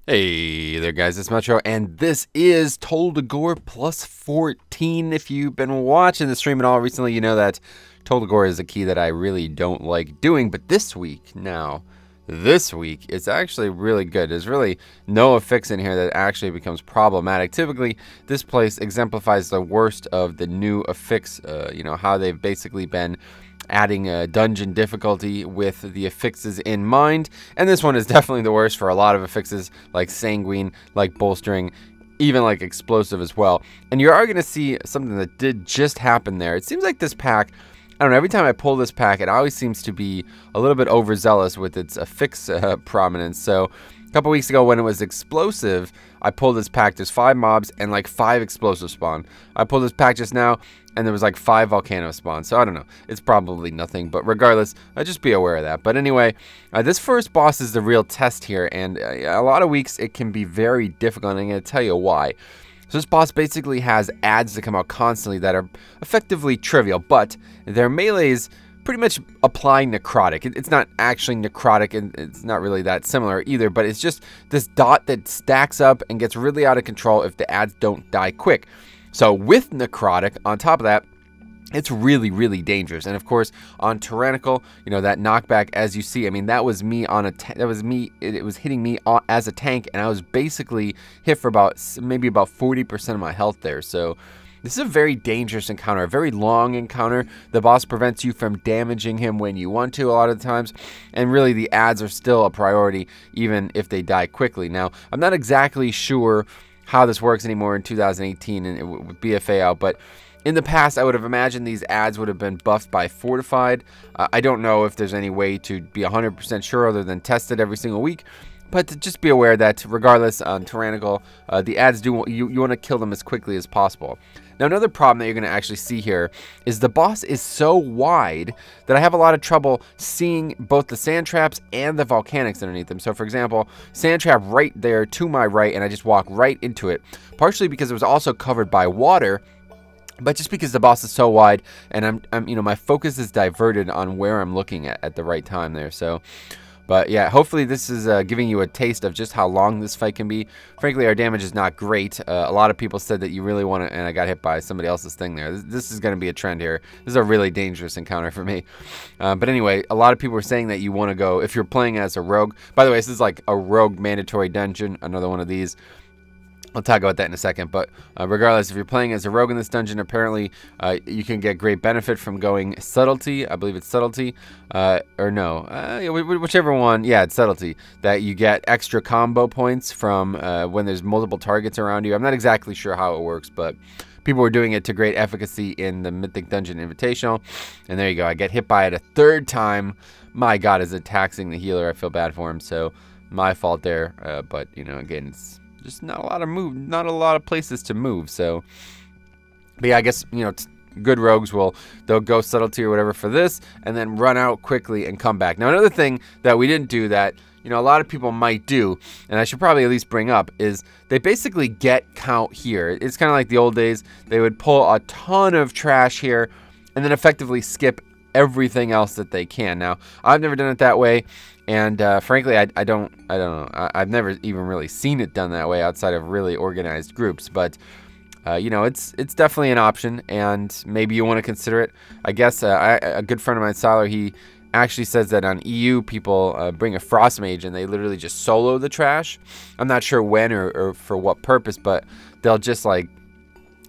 Hey there guys, it's Metro, and this is Tol Dagor plus 14. If you've been watching the stream at all recently, you know that Tol Dagor is a key that I really don't like doing, but this week, it's actually really good. There's really no affix in here that actually becomes problematic. Typically, this place exemplifies the worst of the new affix, how they've basically been adding a dungeon difficulty with the affixes in mind, and this one is definitely the worst for a lot of affixes like sanguine, like bolstering, even like explosive as well. And you are going to see something that did just happen there. It seems like this pack, I don't know, every time I pull this pack, it always seems to be a little bit overzealous with its affix prominence. So a couple weeks ago when it was explosive, I pulled this pack, there's 5 mobs and like 5 explosive spawn. I pulled this pack just now and there was like 5 volcano spawn. So I don't know, it's probably nothing, but regardless, just be aware of that. But anyway, this first boss is the real test here, and a lot of weeks it can be very difficult, and I'm going to tell you why. So this boss basically has adds that come out constantly that are effectively trivial, but their melees pretty much apply necrotic. It's not actually necrotic, and it's not really that similar either, but it's just this dot that stacks up and gets really out of control if the adds don't die quick. So with necrotic, on top of that, it's really, really dangerous. And of course, on tyrannical, that knockback, as you see, I mean, that was me on a it was hitting me as a tank, and I was basically hit for maybe about 40% of my health there. So this is a very dangerous encounter, a very long encounter. The boss prevents you from damaging him when you want to a lot of the times, and really the adds are still a priority even if they die quickly. Now, I'm not exactly sure how this works anymore in 2018 and with BFA out, but in the past, I would have imagined these adds would have been buffed by Fortified. I don't know if there's any way to be 100% sure other than test it every single week. But just be aware that regardless on Tyrannical, the adds you want to kill them as quickly as possible. Now, another problem that you're going to actually see here is the boss is so wide that I have a lot of trouble seeing both the sand traps and the volcanics underneath them. So, for example, sand trap right there to my right, and I just walk right into it, partially because it was also covered by water, but just because the boss is so wide, and my focus is diverted on where I'm looking at the right time there. So, but yeah, hopefully this is giving you a taste of just how long this fight can be. Frankly, our damage is not great. A lot of people said that you really want to, and I got hit by somebody else's thing there. This is going to be a trend here. This is a really dangerous encounter for me. But anyway, a lot of people were saying that you want to go, if you're playing as a rogue. By the way, this is like a rogue mandatory dungeon, another one of these. I'll talk about that in a second, but regardless, if you're playing as a rogue in this dungeon, apparently you can get great benefit from going subtlety. I believe it's subtlety, or no, whichever one. Yeah, it's subtlety. That you get extra combo points from when there's multiple targets around you. I'm not exactly sure how it works, but people were doing it to great efficacy in the Mythic Dungeon Invitational. And there you go. I get hit by it a 3rd time. My God, is it taxing the healer? I feel bad for him, so my fault there. But again, it's just not a lot of places to move. So, but yeah, I guess good rogues they'll go subtlety or whatever for this, and then run out quickly and come back. Now, another thing that we didn't do that a lot of people might do, and I should probably at least bring up, is they basically get count here. It's kind of like the old days. They would pull a ton of trash here, and then effectively skip everything else that they can. Now, I've never done it that way. And frankly, I don't know. I've never even really seen it done that way outside of really organized groups. But it's definitely an option, and maybe you want to consider it. I guess a good friend of mine, Syiler, he actually says that on EU people bring a frost mage and they literally just solo the trash. I'm not sure when or for what purpose, but they'll just like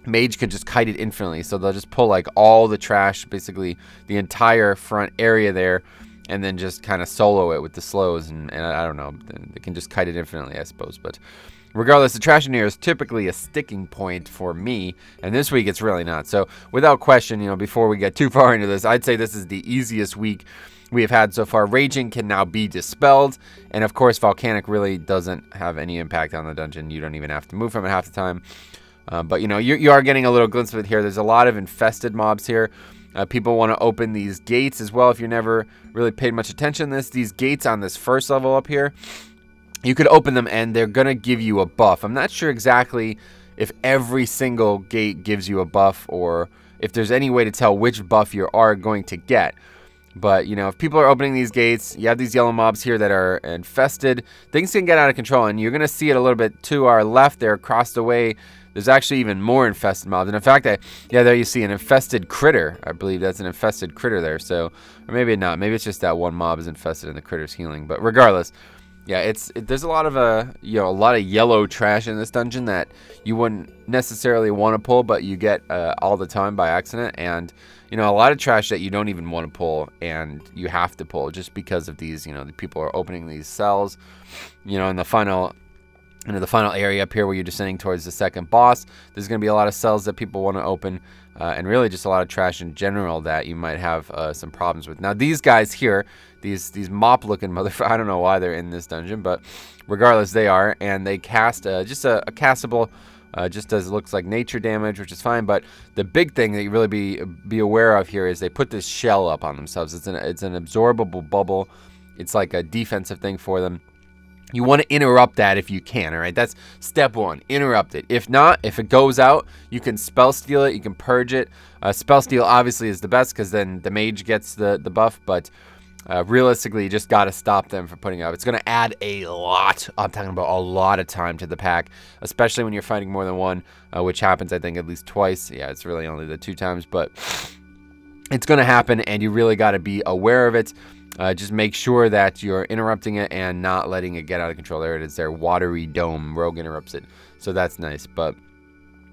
mage could just kite it infinitely. So they'll just pull like all the trash, basically the entire front area there, and then just kind of solo it with the slows, and I don't know, they can just kite it infinitely, I suppose. But regardless, the trash in here is typically a sticking point for me, and this week it's really not. So without question, before we get too far into this, I'd say this is the easiest week we have had so far. Raging can now be dispelled, and of course volcanic really doesn't have any impact on the dungeon. You don't even have to move from it half the time. But you are getting a little glimpse of it here. There's a lot of infested mobs here. People want to open these gates as well. If you've never really paid much attention to these gates on this first level up here, you could open them and they're going to give you a buff. I'm not sure exactly if every single gate gives you a buff or if there's any way to tell which buff you are going to get. But, you know, if people are opening these gates, you have these yellow mobs here that are infested, things can get out of control. And you're going to see it a little bit to our left there across the way. There's actually even more infested mobs. And in fact, yeah, there you see an infested critter. I believe that's an infested critter there. So, or maybe not. Maybe it's just that one mob is infested and the critter's healing. But regardless, yeah, there's a lot of you know, a lot of yellow trash in this dungeon that you wouldn't necessarily want to pull, but you get all the time by accident. And you know, a lot of trash that you don't even want to pull and you have to pull just because of these, you know, the people are opening these cells, you know, in the final area up here where you're descending towards the second boss. There's going to be a lot of cells that people want to open, and really just a lot of trash in general that you might have some problems with. Now, these guys here, these mop-looking motherfuckers, I don't know why they're in this dungeon, but regardless, they are, and they cast just a castable. Just as it looks like nature damage, which is fine. But the big thing that you really be aware of here is they put this shell up on themselves. It's an absorbable bubble. It's like a defensive thing for them. You want to interrupt that if you can, all right? That's step one, interrupt it. If not, if it goes out, you can spell steal it, you can purge it. Spell steal obviously is the best because then the mage gets the buff, but realistically, you just got to stop them from putting up. It's going to add a lot, I'm talking about a lot of time to the pack, especially when you're fighting more than one, which happens, I think, at least twice. Yeah, it's really only the 2 times, but it's going to happen, and you really got to be aware of it. Just make sure that you're interrupting it and not letting it get out of control. There it is there, watery dome. Rogue interrupts it, so that's nice, but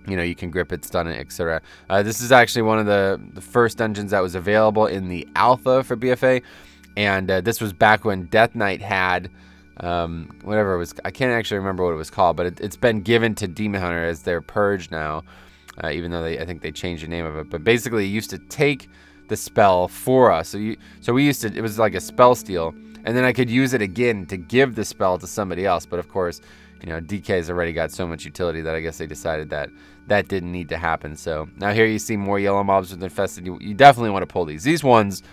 you know, you can grip it, stun it, etc. This is actually one of the first dungeons that was available in the alpha for BFA. And this was back when Death Knight had, whatever it was, I can't actually remember what it was called, but it's been given to Demon Hunter as their purge now, even though I think they changed the name of it. But basically, it used to take the spell for us. So we used to, it was like a spell steal, and then I could use it again to give the spell to somebody else. But of course, you know, DK's already got so much utility that I guess they decided that that didn't need to happen. So now here you see more yellow mobs with infested. You definitely want to pull these. These ones,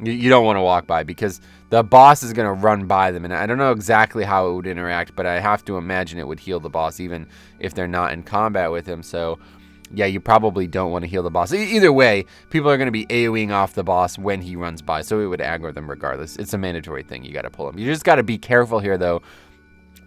you don't want to walk by because the boss is going to run by them. And I don't know exactly how it would interact, but I have to imagine it would heal the boss even if they're not in combat with him. So, yeah, you probably don't want to heal the boss. Either way, people are going to be AoEing off the boss when he runs by. So it would aggro them regardless. It's a mandatory thing. You got to pull him. You just got to be careful here, though.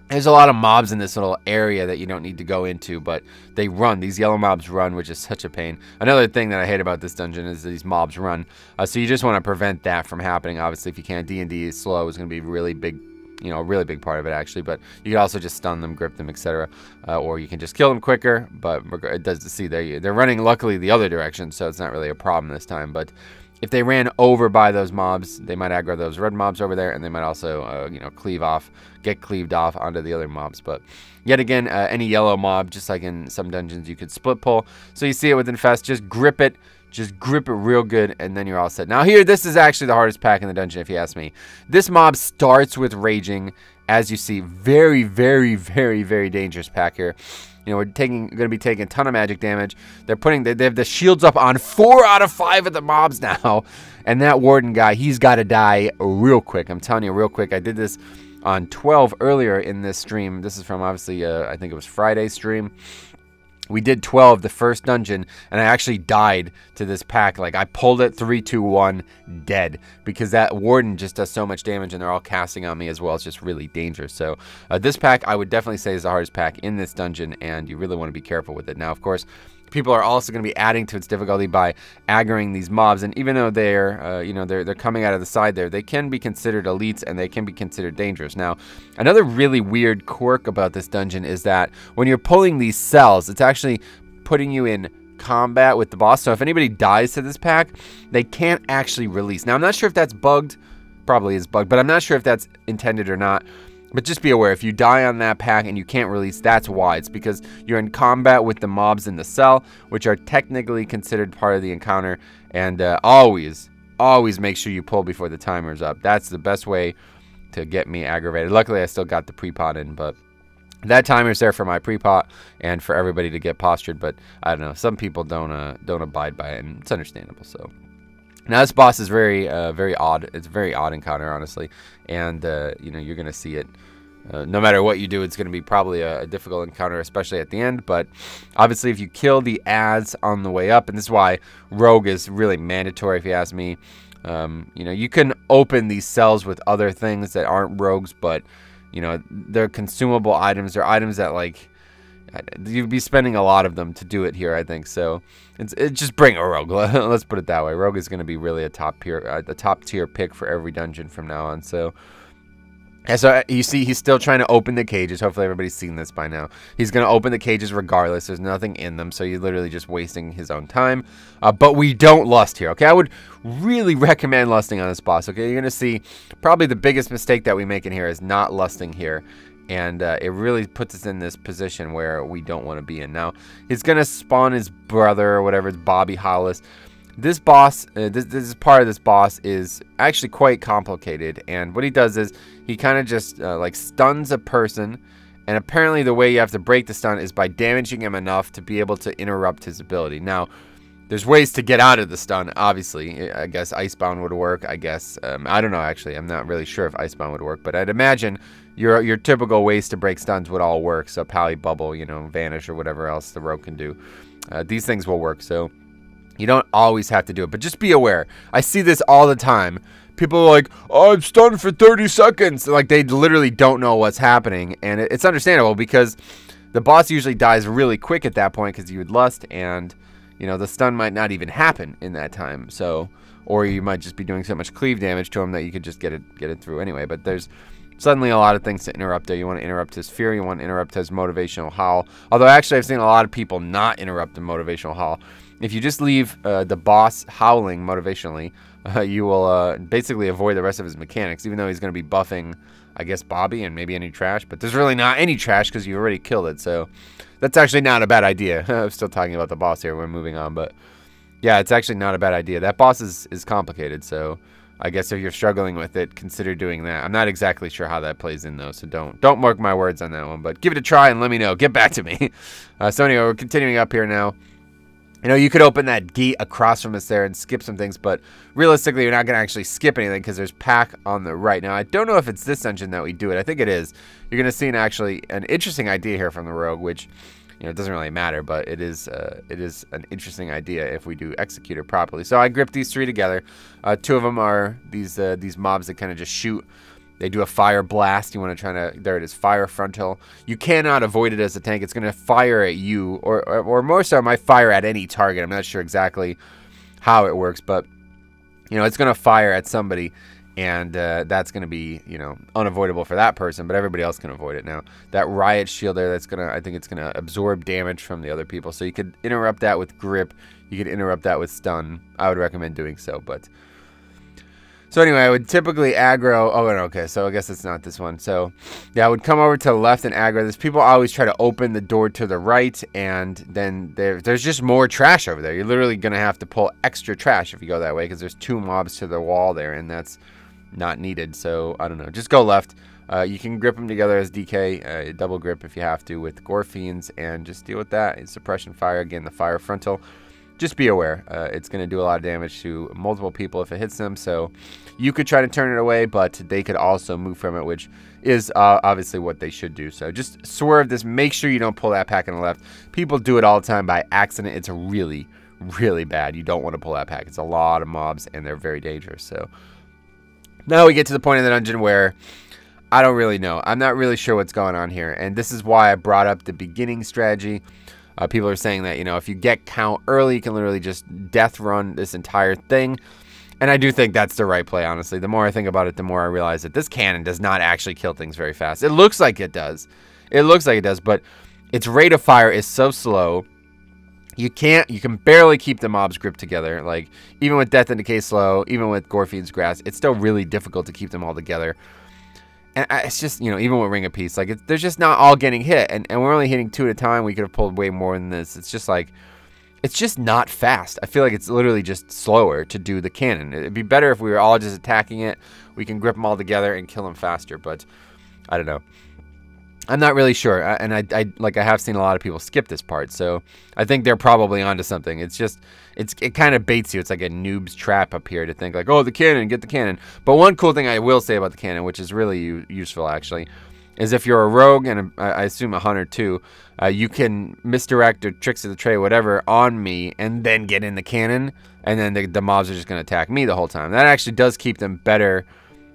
There's a lot of mobs in this little area that you don't need to go into, but they run. These yellow mobs run, which is such a pain. Another thing that I hate about this dungeon is these mobs run. So you just want to prevent that from happening. Obviously, if you can, D&D is slow. It's going to be really big, you know, a really big part of it, actually. But you can also just stun them, grip them, etc. Or you can just kill them quicker. But it does see they're running, luckily, the other direction, so it's not really a problem this time. But if they ran over by those mobs, they might aggro those red mobs over there, and they might also, you know, get cleaved off onto the other mobs. But yet again, any yellow mob, just like in some dungeons, you could split pull. So you see it with Infest, just grip it real good, and then you're all set. Now here, this is actually the hardest pack in the dungeon, if you ask me. This mob starts with Raging, as you see. Very, very, very, very dangerous pack here. You know, we're going to be taking a ton of magic damage. They have the shields up on 4 out of 5 of the mobs now. And that warden guy, he's got to die real quick. I'm telling you, real quick. I did this on 12 earlier in this stream. This is from, obviously, I think it was Friday's stream. We did 12, the first dungeon, and I actually died to this pack. Like, I pulled it 3, 2, 1, dead. Because that warden just does so much damage, and they're all casting on me as well. It's just really dangerous. So, this pack, I would definitely say, is the hardest pack in this dungeon, and you really want to be careful with it. Now, of course, people are also going to be adding to its difficulty by aggroing these mobs, and even though they're, you know, they're coming out of the side there, they can be considered elites, and they can be considered dangerous. Now, another really weird quirk about this dungeon is that when you're pulling these cells, it's actually putting you in combat with the boss. So if anybody dies to this pack, they can't actually release. Now, I'm not sure if that's bugged. Probably is bugged, but I'm not sure if that's intended or not. But just be aware, if you die on that pack and you can't release, that's why. It's because you're in combat with the mobs in the cell, which are technically considered part of the encounter. And always make sure you pull before the timer's up. That's the best way to get me aggravated. Luckily, I still got the pre-pot in, but that timer's there for my pre-pot and for everybody to get postured. But I don't know, some people don't abide by it, and it's understandable. So now this boss is very odd. It's a very odd encounter, honestly, and you know, you're gonna see it. No matter what you do, it's going to be probably a difficult encounter, especially at the end. But obviously, if you kill the ads on the way up, and this is why Rogue is really mandatory, if you ask me. You know, you can open these cells with other things that aren't rogues, but, you know, they're consumable items. They're items that, like, you'd be spending a lot of them to do it here, I think. So it's just bring a rogue. Let's put it that way. Rogue is going to be really a top tier pick for every dungeon from now on. So you see, he's still trying to open the cages. Hopefully everybody's seen this by now. He's going to open the cages regardless. There's nothing in them, so he's literally just wasting his own time. But we don't lust here, okay? I would really recommend lusting on this boss, okay? You're going to see probably the biggest mistake that we make in here is not lusting here. And it really puts us in this position where we don't want to be in. Now, he's going to spawn his brother or whatever. It's Bobby Hollis. This boss, this part of this boss is actually quite complicated. And what he does is he kind of just like stuns a person. And apparently the way you have to break the stun is by damaging him enough to be able to interrupt his ability. Now, there's ways to get out of the stun, obviously. I guess Icebound would work. I guess, I don't know, actually. I'm not really sure if Icebound would work. But I'd imagine your typical ways to break stuns would all work. So Pally Bubble, you know, Vanish or whatever else the rogue can do. These things will work. So you don't always have to do it. But just be aware. I see this all the time. People are like, oh, I'm stunned for 30 seconds. Like, they literally don't know what's happening. And it's understandable because the boss usually dies really quick at that point because you would lust. And, you know, the stun might not even happen in that time. So, or you might just be doing so much cleave damage to him that you could just get it through anyway. But there's suddenly a lot of things to interrupt there. You want to interrupt his fear. You want to interrupt his motivational howl. Although, actually, I've seen a lot of people not interrupt the motivational howl. If you just leave the boss howling motivationally, you will basically avoid the rest of his mechanics, even though he's going to be buffing, I guess, Bobby and maybe any trash. But there's really not any trash because you already killed it. So that's actually not a bad idea. I'm still talking about the boss here. We're moving on. But yeah, it's actually not a bad idea. That boss is complicated. So I guess if you're struggling with it, consider doing that. I'm not exactly sure how that plays in, though. So don't mark my words on that one. But give it a try and let me know. Get back to me. So anyway, we're continuing up here now. You know, you could open that gate across from us there and skip some things, but realistically, you're not going to actually skip anything because there's pack on the right. Now, I don't know if it's this dungeon that we do it. I think it is. You're going to see an interesting idea here from the rogue, which, you know, it doesn't really matter, but it is an interesting idea if we do execute it properly. So I grip these three together. Two of them are these mobs that kind of just shoot. They do a fire blast. You want to try to, there it is, fire frontal. You cannot avoid it as a tank. It's going to fire at you, or more so, it might fire at any target. I'm not sure exactly how it works, but, you know, it's going to fire at somebody, and that's going to be, you know, unavoidable for that person, but everybody else can avoid it now. That riot shield there, that's going to, I think it's going to absorb damage from the other people, so you could interrupt that with grip. You could interrupt that with stun. I would recommend doing so, but... So anyway, I would typically aggro. Oh, okay. So I guess it's not this one. So yeah, I would come over to the left and aggro this. People always try to open the door to the right, and then there's just more trash over there. You're literally gonna have to pull extra trash if you go that way because there's two mobs to the wall there, and that's not needed. So I don't know. Just go left. You can grip them together as DK, double grip if you have to with Gore Fiends, and just deal with that. It's suppression fire again. The fire frontal. Just be aware, it's going to do a lot of damage to multiple people if it hits them, so you could try to turn it away, but they could also move from it, which is obviously what they should do. So just swerve this, make sure you don't pull that pack on the left. People do it all the time by accident. It's really, really bad. You don't want to pull that pack. It's a lot of mobs, and they're very dangerous. So now we get to the point in the dungeon where I don't really know. I'm not really sure what's going on here, and this is why I brought up the beginning strategy. People are saying that, you know, if you get count early, you can literally just death run this entire thing. And I do think that's the right play, honestly. The more I think about it, the more I realize that this cannon does not actually kill things very fast. It looks like it does. It looks like it does, but its rate of fire is so slow. You can barely keep the mobs gripped together. Like, even with Death and Decay slow, even with Gore Fiends Grass, it's still really difficult to keep them all together. And it's just, you know, even with Ring of Peace, like, they're just not all getting hit. And we're only hitting 2 at a time. We could have pulled way more than this. It's just like, it's just not fast. I feel like it's literally just slower to do the cannon. It'd be better if we were all just attacking it. We can grip them all together and kill them faster. But I don't know. I'm not really sure. And I have seen a lot of people skip this part. So I think they're probably onto something. It's just, it kind of baits you. It's like a noob's trap up here to think like, oh, the cannon, get the cannon. But one cool thing I will say about the cannon, which is really useful actually, is if you're a rogue, and I assume a hunter too, you can misdirect or tricks of the trade, whatever, on me, and then get in the cannon, and then the mobs are just going to attack me the whole time. That actually does keep them better.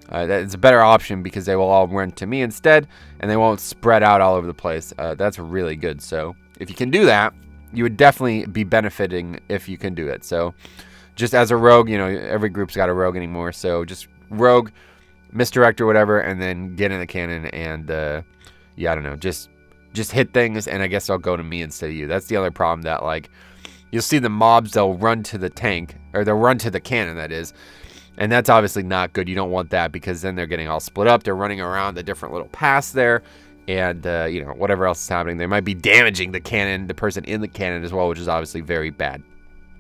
That's a better option because they will all run to me instead, and they won't spread out all over the place. That's really good. So if you can do that, you would definitely be benefiting if you can do it. So just as a rogue, you know, every group's got a rogue anymore. So just rogue, misdirect or whatever, and then get in the cannon and yeah, I don't know, just hit things, and I guess they'll go to me instead of you. That's the other problem, that like you'll see the mobs, they'll run to the tank, or they'll run to the cannon, that is, and that's obviously not good. You don't want that, because then they're getting all split up. They're running around the different little paths there, and you know, whatever else is happening, they might be damaging the cannon, the person in the cannon as well, which is obviously very bad.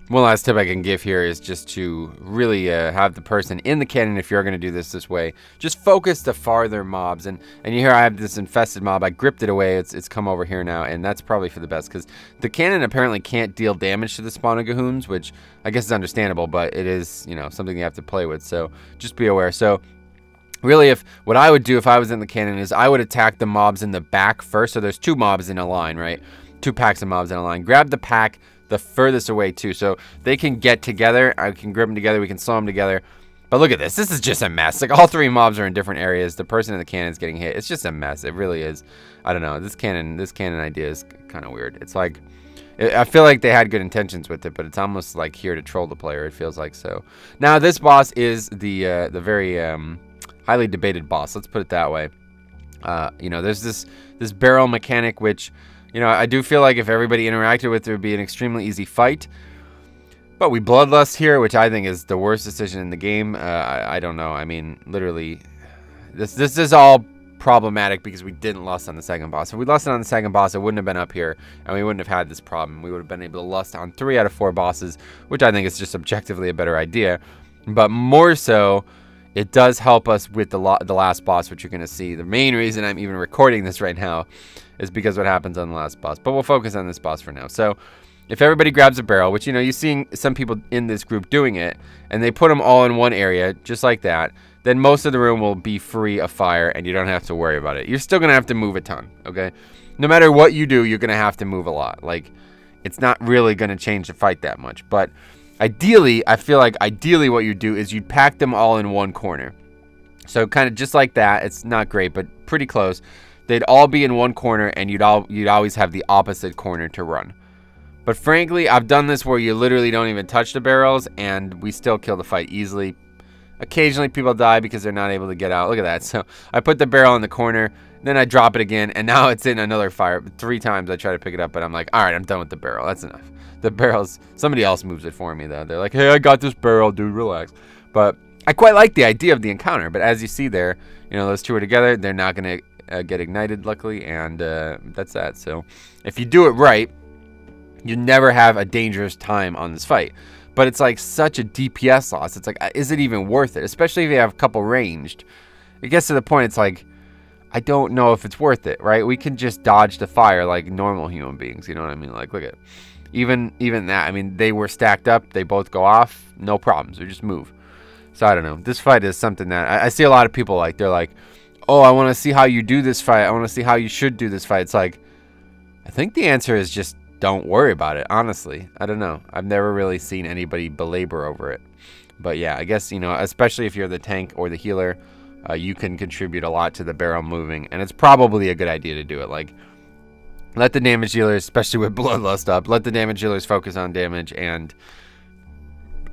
One last tip I can give here is just to really have the person in the cannon, if you're going to do this way, just focus the farther mobs. And you hear I have this infested mob. I gripped it away. It's come over here now, and that's probably for the best, because the cannon apparently can't deal damage to the spawn of Gahoons, which I guess is understandable, but it is, you know, something you have to play with. So just be aware. So really, what I would do if I was in the cannon is I would attack the mobs in the back first. So there's 2 mobs in a line, right? 2 packs of mobs in a line. Grab the pack the furthest away too, so they can get together. I can grip them together, we can slow them together. But look at this is just a mess. Like, all 3 mobs are in different areas. The person in the cannon is getting hit. It's just a mess. It really is. I don't know, this cannon idea is kind of weird. It's like, I feel like they had good intentions with it, but it's almost like here to troll the player. It feels like so. Now this boss is the very highly debated boss, let's put it that way. You know, there's this barrel mechanic, which, you know, I do feel like if everybody interacted with it, it would be an extremely easy fight. But we bloodlust here, which I think is the worst decision in the game. I don't know. I mean, literally, this is all problematic because we didn't lust on the second boss. If we lusted on the second boss, it wouldn't have been up here, and we wouldn't have had this problem. We would have been able to lust on 3 out of 4 bosses, which I think is just objectively a better idea. But more so, it does help us with the last boss, which you're going to see. The main reason I'm even recording this right now is because what happens on the last boss. But we'll focus on this boss for now. So if everybody grabs a barrel, which, you know, you're seeing some people in this group doing it, and they put them all in one area, just like that, then most of the room will be free of fire, and you don't have to worry about it. You're still going to have to move a ton, okay? No matter what you do, you're going to have to move a lot. Like, it's not really going to change the fight that much. But ideally, I feel like ideally what you do is you'd pack them all in one corner. So kind of just like that. It's not great, but pretty close. They'd all be in one corner, and you'd always have the opposite corner to run. But frankly, I've done this where you literally don't even touch the barrels, and we still kill the fight easily. Occasionally, people die because they're not able to get out. Look at that. So I put the barrel in the corner, then I drop it again, and now it's in another fire. 3 times I try to pick it up, but I'm like, all right, I'm done with the barrel. That's enough. The barrels, somebody else moves it for me, though. They're like, hey, I got this barrel, dude, relax. But I quite like the idea of the encounter, but as you see there, you know, those 2 are together. They're not going to get ignited, luckily, and that's that. So if you do it right, you never have a dangerous time on this fight. But it's like such a DPS loss. It's like, is it even worth it? Especially if you have a couple ranged. It gets to the point, it's like, I don't know if it's worth it, right? We can just dodge the fire like normal human beings, you know what I mean? Like, look at it. Even that, I mean, they were stacked up. They both go off. No problems. We just move. So I don't know. This fight is something that I see a lot of people like. They're like, oh, I want to see how you do this fight. I want to see how you should do this fight. It's like, I think the answer is just don't worry about it, honestly. I don't know. I've never really seen anybody belabor over it. But yeah, I guess, you know, especially if you're the tank or the healer, you can contribute a lot to the barrel moving. And it's probably a good idea to do it. Like, let the damage dealers, especially with bloodlust up, let the damage dealers focus on damage, and,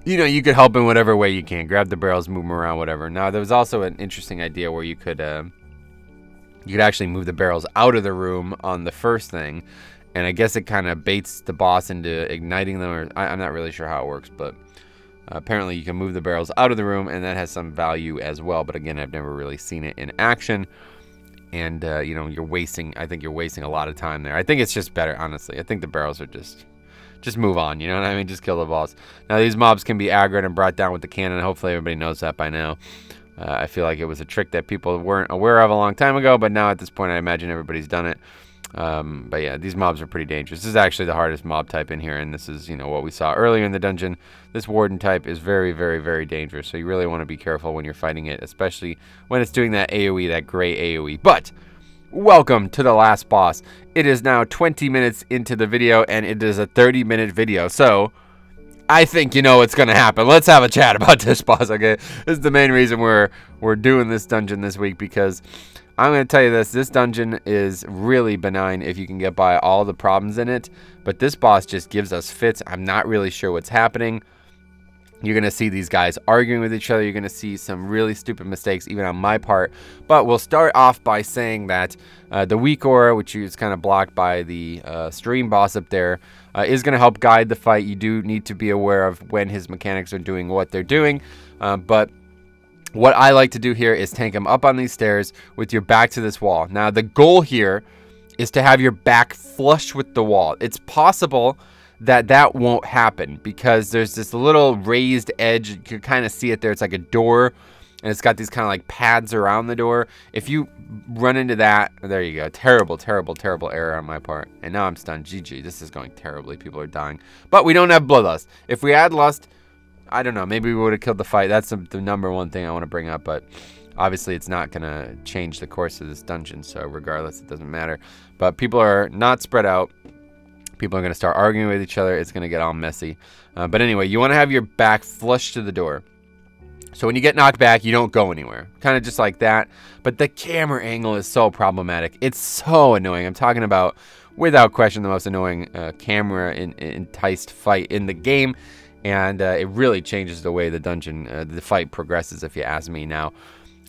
you know, you could help in whatever way you can. Grab the barrels, move them around, whatever. Now, there was also an interesting idea where you could actually move the barrels out of the room on the first thing, and I guess it kind of baits the boss into igniting them, or I'm not really sure how it works, but apparently you can move the barrels out of the room, and that has some value as well. But again, I've never really seen it in action. And, you know, I think you're wasting a lot of time there. I think it's just better, honestly. I think the barrels are just move on, you know what I mean? Just kill the boss. Now, these mobs can be aggroed and brought down with the cannon. Hopefully everybody knows that by now. I feel like it was a trick that people weren't aware of a long time ago, but now at this point I imagine everybody's done it. But yeah, these mobs are pretty dangerous. This is actually the hardest mob type in here, and this is, you know, what we saw earlier in the dungeon. This warden type is very, very, very dangerous, so you really want to be careful when you're fighting it, especially when it's doing that AoE, that gray AoE. But Welcome to the last boss. It is now 20 minutes into the video, and it is a 30-minute video, so I think you know what's gonna happen. Let's have a chat about this boss, okay? This is the main reason we're doing this dungeon this week, because I'm gonna tell you this dungeon is really benign if you can get by all the problems in it, but this boss just gives us fits. I'm not really sure what's happening. You're going to see these guys arguing with each other. You're going to see some really stupid mistakes, even on my part. But we'll start off by saying that the weak aura, which is kind of blocked by the stream boss up there, is going to help guide the fight. You do need to be aware of when his mechanics are doing what they're doing. But what I like to do here is tank him up on these stairs with your back to this wall. Now, the goal here is to have your back flush with the wall. It's possible that won't happen because there's this little raised edge. You can kind of see it there. It's like a door, and it's got these kind of like pads around the door. If you run into that, there you go. Terrible, terrible, terrible error on my part. And now I'm stunned. GG. This is going terribly. People are dying. But we don't have bloodlust. If we had lust, I don't know. Maybe we would have killed the fight. That's the number one thing I want to bring up. But obviously, it's not going to change the course of this dungeon. So regardless, it doesn't matter. But people are not spread out. People are going to start arguing with each other. It's going to get all messy. But anyway, you want to have your back flush to the door. So when you get knocked back, you don't go anywhere. Kind of just like that. But the camera angle is so problematic. It's so annoying. I'm talking about, without question, the most annoying camera enticed fight in the game. And it really changes the way the dungeon, the fight progresses, if you ask me now.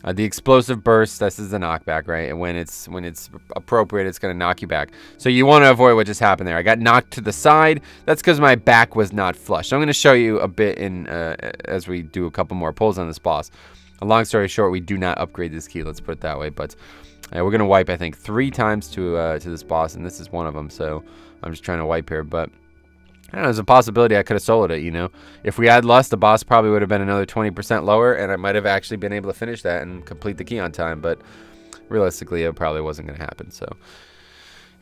The explosive burst, this is the knockback, right? And when it's appropriate, it's going to knock you back. So you want to avoid what just happened there. I got knocked to the side. That's because my back was not flush. So I'm going to show you a bit in as we do a couple more pulls on this boss. A long story short, we do not upgrade this key. Let's put it that way. But we're going to wipe, I think, 3 times to this boss, and this is one of them. So I'm just trying to wipe here, but I don't know, there's a possibility I could have soloed it, you know. If we had lust, the boss probably would have been another 20% lower, and I might have actually been able to finish that and complete the key on time, but realistically, it probably wasn't going to happen, so.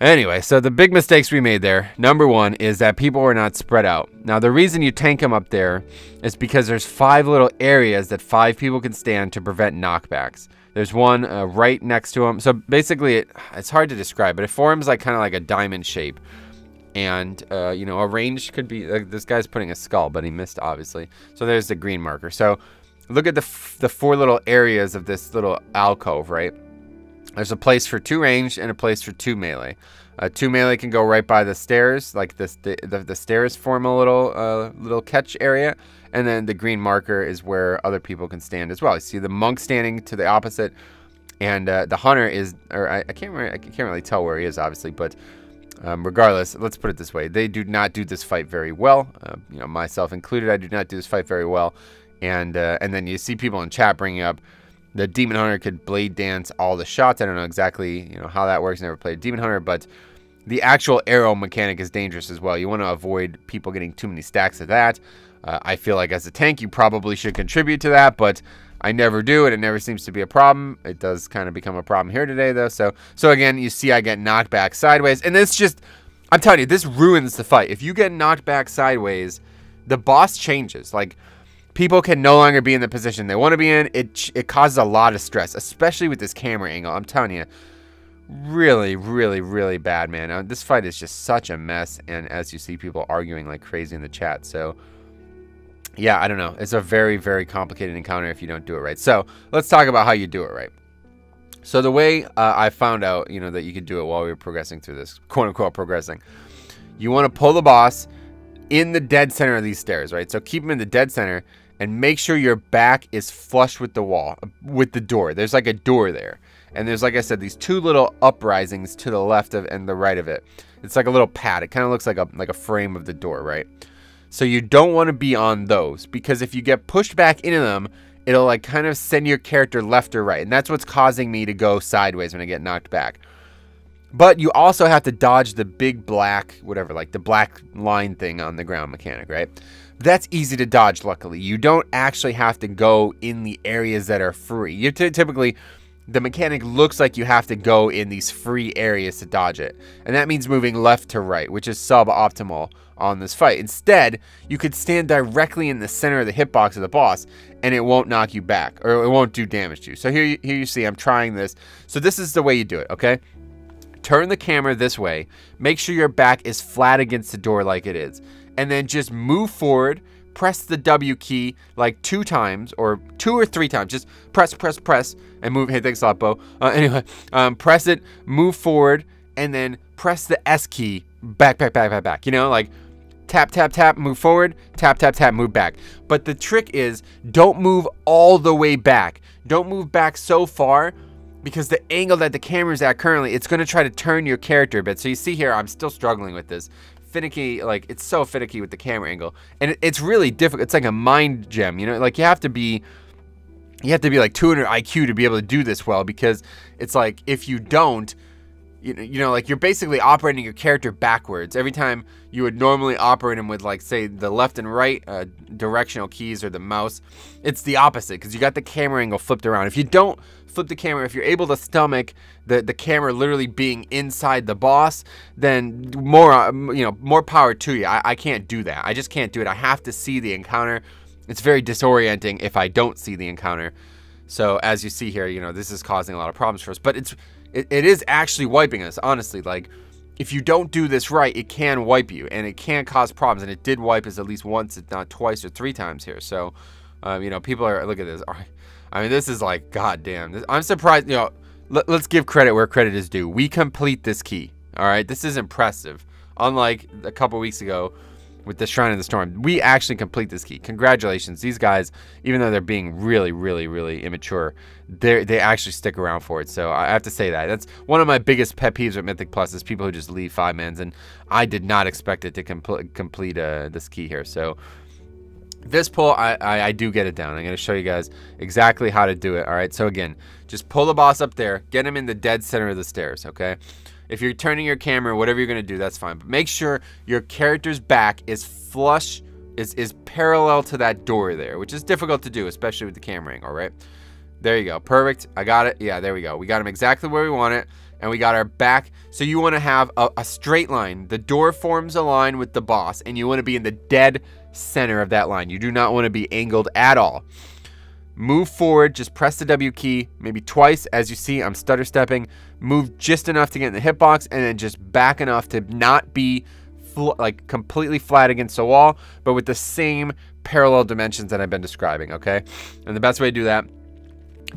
Anyway, so the big mistakes we made there, number one, is that people were not spread out. Now, the reason you tank them up there is because there's 5 little areas that 5 people can stand to prevent knockbacks. There's one right next to them. So basically, it's hard to describe, but it forms like kind of like a diamond shape. And, you know, a range could be, this guy's putting a skull, but he missed, obviously. So there's the green marker. So look at the 4 little areas of this little alcove, right? There's a place for 2 range and a place for 2 melee. 2 melee can go right by the stairs, like this. The stairs form a little catch area. And then the green marker is where other people can stand as well. You see the monk standing to the opposite. And the hunter is, or I can't really tell where he is, obviously, but regardless, let's put it this way. They do not do this fight very well. You know, myself included, I do not do this fight very well. And then you see people in chat bringing up the Demon Hunter could blade dance all the shots. I don't know exactly, you know, how that works. Never played Demon Hunter, but the actual arrow mechanic is dangerous as well. You want to avoid people getting too many stacks of that. I feel like as a tank, you probably should contribute to that, but I never do, and it never seems to be a problem. It does kind of become a problem here today, though. So again, you see I get knocked back sideways, and this just, I'm telling you, this ruins the fight. If you get knocked back sideways, the boss changes. Like, people can no longer be in the position they want to be in. It causes a lot of stress, especially with this camera angle. I'm telling you, really, really, really bad, man. This fight is just such a mess, and as you see, people arguing like crazy in the chat. So yeah, I don't know. It's a very, very complicated encounter if you don't do it right. So let's talk about how you do it right. So the way I found out, you know, that you could do it while we were progressing through this, quote unquote progressing, you want to pull the boss in the dead center of these stairs, right? So keep him in the dead center and make sure your back is flush with the wall, with the door. There's like a door there. And there's, like I said, these 2 little uprisings to the left of and the right of it. It's like a little pad. It kind of looks like a frame of the door, right? So you don't want to be on those, because if you get pushed back into them, it'll like kind of send your character left or right. And that's what's causing me to go sideways when I get knocked back. But you also have to dodge the big black, whatever, like the black line thing on the ground mechanic, right? That's easy to dodge, luckily. You don't actually have to go in the areas that are free. You typically, the mechanic looks like you have to go in these free areas to dodge it. And that means moving left to right, which is suboptimal on this fight. Instead, you could stand directly in the center of the hitbox of the boss, and it won't knock you back, or it won't do damage to you. So here you see I'm trying this. So this is the way you do it, okay? Turn the camera this way. Make sure your back is flat against the door like it is. And then just move forward. Press the W key like 2 times, or 2 or 3 times. Just press, and move. Hey, thanks a lot, Bo. Anyway, press it, move forward, and then press the S key. Back. You know, like tap, tap, tap, move forward. Tap, tap, tap, move back. But the trick is, don't move all the way back. Don't move back so far, because the angle that the camera's at currently, it's going to try to turn your character a bit. So you see here, I'm still struggling with this. Finicky, like, it's so finicky with the camera angle, and it's really difficult. It's like a mind gem, you know, like you have to be like 200 IQ to be able to do this well, because it's like, if you don't, you know, like, you're basically operating your character backwards. Every time you would normally operate him with, like, say, the left and right directional keys or the mouse, it's the opposite, because you got the camera angle flipped around. If you don't flip the camera, if you're able to stomach the camera literally being inside the boss, then more power to you. I can't do that. I just can't do it. I have to see the encounter. It's very disorienting if I don't see the encounter. So as you see here, you know, this is causing a lot of problems for us, but it is actually wiping us, honestly. Like, if you don't do this right, it can wipe you, and it can cause problems, and it did wipe us at least once, if not twice or 3 times here. So, you know, people are, look at this. I mean, this is like, goddamn. I'm surprised, you know, let's give credit where credit is due. We complete this key, all right? This is impressive. Unlike a couple weeks ago with the Shrine of the Storm, we actually complete this key. Congratulations. These guys, even though they're being really, really, really immature, they actually stick around for it. So I have to say that. That's one of my biggest pet peeves with Mythic Plus, is people who just leave 5-mans, and I did not expect it to complete this key here. So this pull, I do get it down. I'm going to show you guys exactly how to do it. All right, so again, just pull the boss up there, get him in the dead center of the stairs, okay? If you're turning your camera, whatever you're going to do, that's fine. But make sure your character's back is flush, is parallel to that door there, which is difficult to do, especially with the camera angle, right? There you go. Perfect. I got it. Yeah, there we go. We got him exactly where we want it, and we got our back. So you want to have a straight line. The door forms a line with the boss, and you want to be in the dead center of that line. You do not want to be angled at all. Move forward, just press the W key maybe twice. As you see, I'm stutter stepping. Move just enough to get in the hitbox, and then just back enough to not be like completely flat against the wall, but with the same parallel dimensions that I've been describing, okay? And the best way to do that,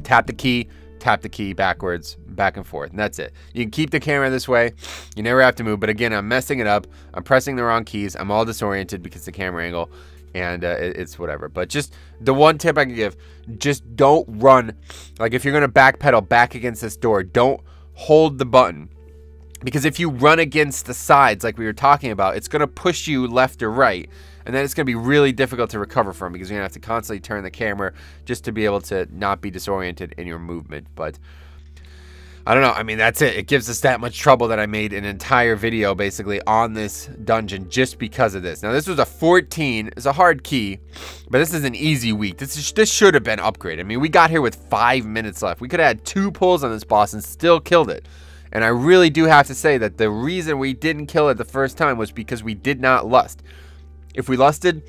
tap the key backwards, back and forth, and that's it. You can keep the camera this way. You never have to move, but again, I'm messing it up. I'm pressing the wrong keys. I'm all disoriented because of the camera angle, and it's whatever. But just the one tip I can give, just don't run. Like, if you're going to backpedal back against this door, don't hold the button, because if you run against the sides like we were talking about, it's going to push you left or right, and then it's going to be really difficult to recover from, because you're going to have to constantly turn the camera just to be able to not be disoriented in your movement. But I don't know. I mean, that's it. It gives us that much trouble that I made an entire video basically on this dungeon just because of this. Now, this was a 14. It's a hard key, but this is an easy week. This should have been upgraded. I mean, we got here with 5 minutes left. We could have had 2 pulls on this boss and still killed it. And I really do have to say that the reason we didn't kill it the first time was because we did not lust. If we lusted,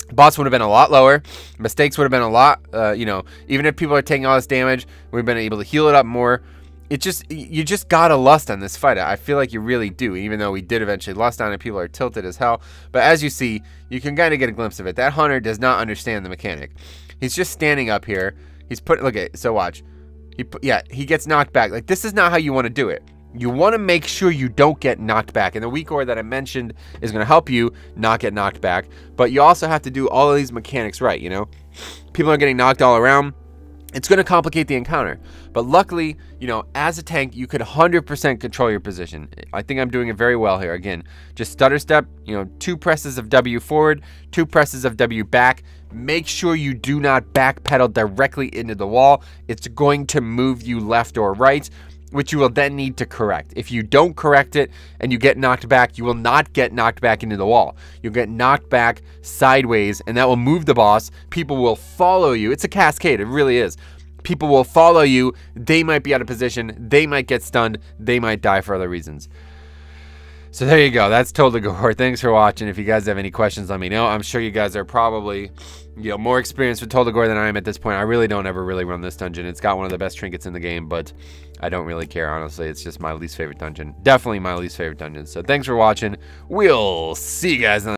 the boss would have been a lot lower. Mistakes would have been a lot, you know, even if people are taking all this damage, we've been able to heal it up more. You just gotta lust on this fight. I feel like you really do, even though we did eventually lust on it. People are tilted as hell. But as you see, you can kind of get a glimpse of it. That hunter does not understand the mechanic. He's just standing up here. He's put, look at, so watch. He gets knocked back. Like, this is not how you want to do it. You want to make sure you don't get knocked back. And the weak ore that I mentioned is going to help you not get knocked back. But you also have to do all of these mechanics right, you know? People are getting knocked all around. It's going to complicate the encounter. But luckily, you know, as a tank, you could 100% control your position. I think I'm doing it very well here. Again, just stutter step, you know, 2 presses of W forward, 2 presses of W back. Make sure you do not backpedal directly into the wall. It's going to move you left or right, which you will then need to correct. If you don't correct it and you get knocked back, you will not get knocked back into the wall. You'll get knocked back sideways, and that will move the boss. People will follow you. It's a cascade. It really is. people will follow you. They might be out of position. They might get stunned. They might die for other reasons. So there you go. That's Tol Dagor. Thanks for watching. If you guys have any questions, let me know. I'm sure you guys are probably, more experienced with Tol Dagor than I am at this point. I really don't ever really run this dungeon. It's got one of the best trinkets in the game, but I don't really care, honestly. It's just my least favorite dungeon. Definitely my least favorite dungeon. So thanks for watching. We'll see you guys in the